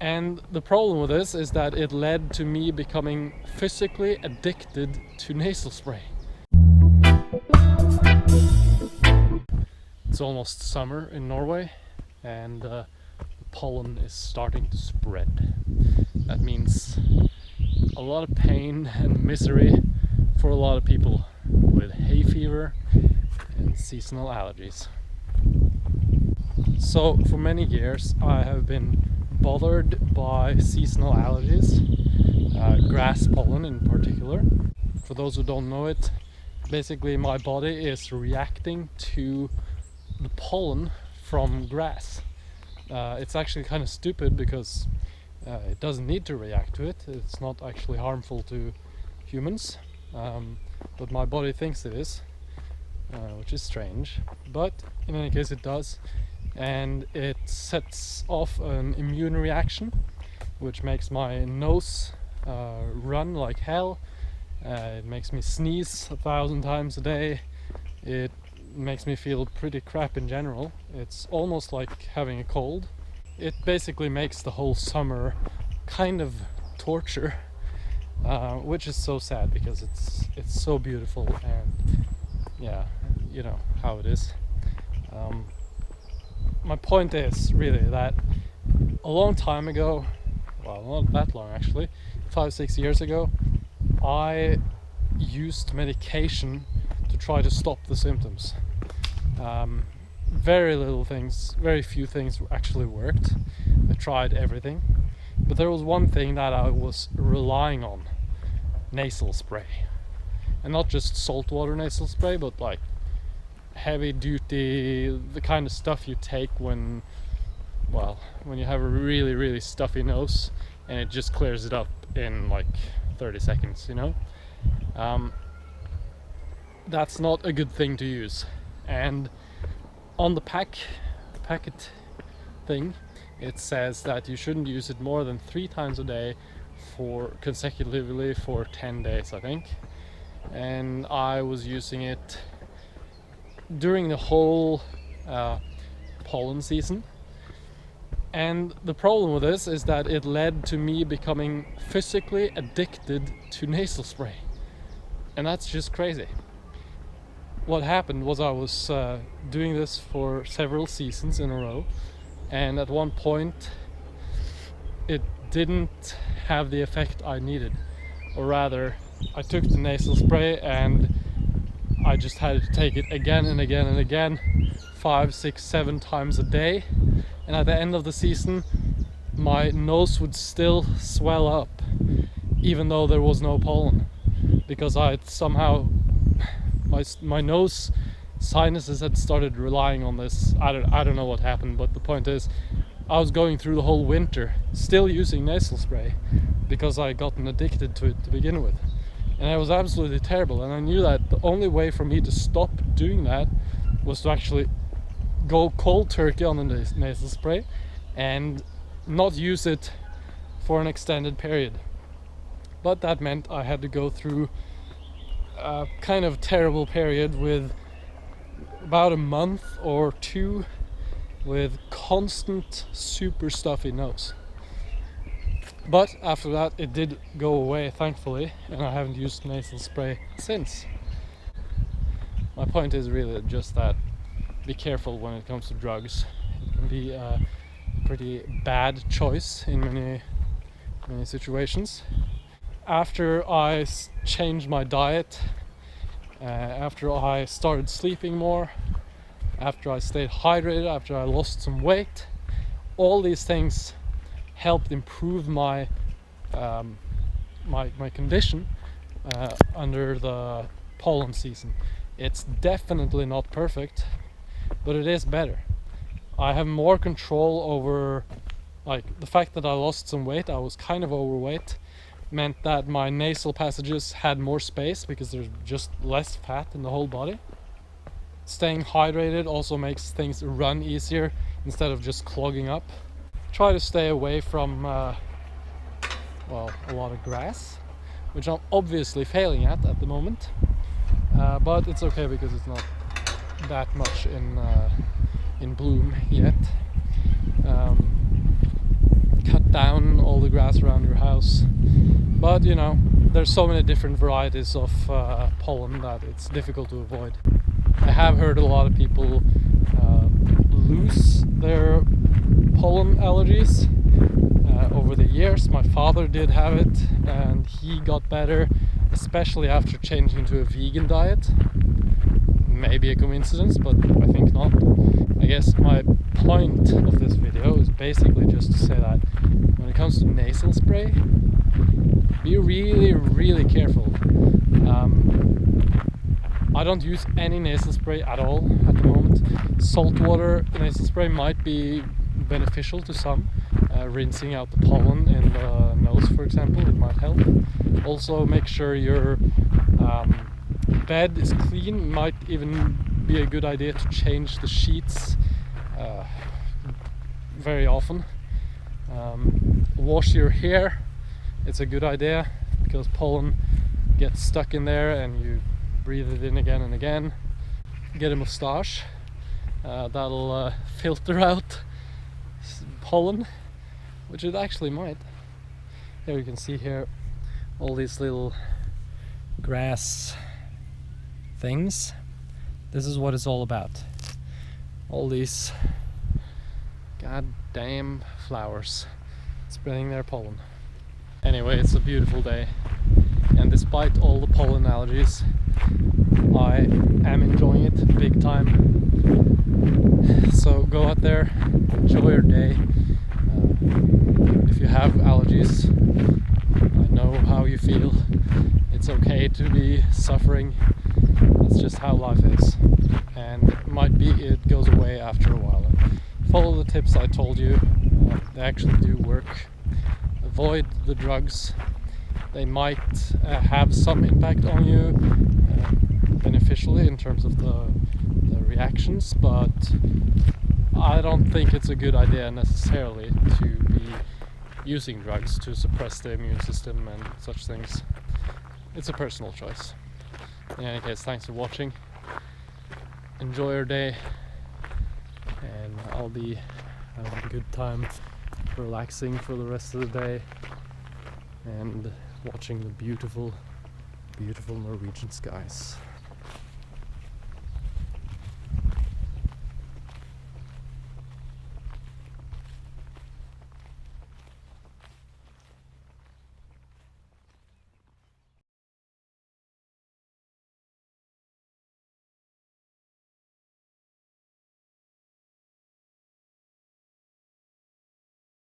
And the problem with this is that it led to me becoming physically addicted to nasal spray. It's almost summer in Norway, and the pollen is starting to spread. That means a lot of pain and misery for a lot of people with hay fever and seasonal allergies. So for many years I have been bothered by seasonal allergies, grass pollen in particular. For those who don't know it, basically my body is reacting to the pollen from grass. It's actually kind of stupid because it doesn't need to react to it. It's not actually harmful to humans, but my body thinks it is, which is strange. But in any case it does, and it sets off an immune reaction which makes my nose run like hell. It makes me sneeze 1,000 times a day. It makes me feel pretty crap in general. It's almost like having a cold. It basically makes the whole summer kind of torture, which is so sad because it's so beautiful, and yeah, you know how it is. My point is really that a long time ago, well, not that long actually, 5-6 years ago, I used medication to try to stop the symptoms. Very few things actually worked. I tried everything, but there was one thing that I was relying on: nasal spray. And not just saltwater nasal spray, but like heavy duty, the kind of stuff you take when you have a really stuffy nose and it just clears it up in like 30 seconds, you know? That's not a good thing to use. And on the packet thing, it says that you shouldn't use it more than 3 times a day consecutively for 10 days, I think. And I was using it during the whole pollen season. And the problem with this is that it led to me becoming physically addicted to nasal spray. And that's just crazy. What happened was I was doing this for several seasons in a row, and at one point it didn't have the effect I needed. Or rather, I took the nasal spray and I just had to take it again and again and again, 5, 6, 7 times a day. And at the end of the season, my nose would still swell up, even though there was no pollen, because I'd somehow, my nose sinuses had started relying on this. I don't know what happened, but the point is, I was going through the whole winter still using nasal spray because I gotten addicted to it to begin with. And it was absolutely terrible, and I knew that the only way for me to stop doing that was to actually go cold turkey on the nasal spray and not use it for an extended period. But that meant I had to go through a kind of terrible period with about a month or 2 with constant super stuffy nose. But after that it did go away, thankfully, and I haven't used nasal spray since. My point is really just that be careful when it comes to drugs. It can be a pretty bad choice in many situations. After I changed my diet, after I started sleeping more, after I stayed hydrated, after I lost some weight, all these things helped improve my condition under the pollen season. It's definitely not perfect, but it is better. I have more control over, like, the fact that I lost some weight. I was kind of overweight, meant that my nasal passages had more space because there's just less fat in the whole body. Staying hydrated also makes things run easier instead of just clogging up. Try to stay away from a lot of grass, which I'm obviously failing at the moment, but it's okay because it's not that much in bloom yet. Cut down all the grass around your house. But you know, there's so many different varieties of pollen that it's difficult to avoid. I have heard a lot of people lose their pollen allergies over the years. My father did have it and he got better, especially after changing to a vegan diet. Maybe a coincidence, but I think not. I guess my point of this video is basically just to say that when it comes to nasal spray, be really careful. I don't use any nasal spray at all at the moment. Saltwater nasal spray might be beneficial to some. Rinsing out the pollen in the nose, for example, it might help. Also, make sure your bed is clean. Might even be a good idea to change the sheets very often. Wash your hair. It's a good idea because pollen gets stuck in there and you breathe it in again and again. Get a mustache. That'll filter out pollen, which it actually might. Here you can see here all these little grass things. This is what it's all about. All these goddamn flowers spreading their pollen. Anyway, it's a beautiful day, and despite all the pollen allergies, I am enjoying it big time. So go out there, enjoy your day. If you have allergies, I know how you feel. It's okay to be suffering. That's just how life is. And it might be it goes away after a while. Follow the tips I told you. They actually do work. Avoid the drugs. They might have some impact on you beneficially in terms of the reactions, but I don't think it's a good idea necessarily to be using drugs to suppress the immune system and such things. It's a personal choice. In any case, thanks for watching. Enjoy your day, and I'll be having a good time relaxing for the rest of the day and watching the beautiful Norwegian skies.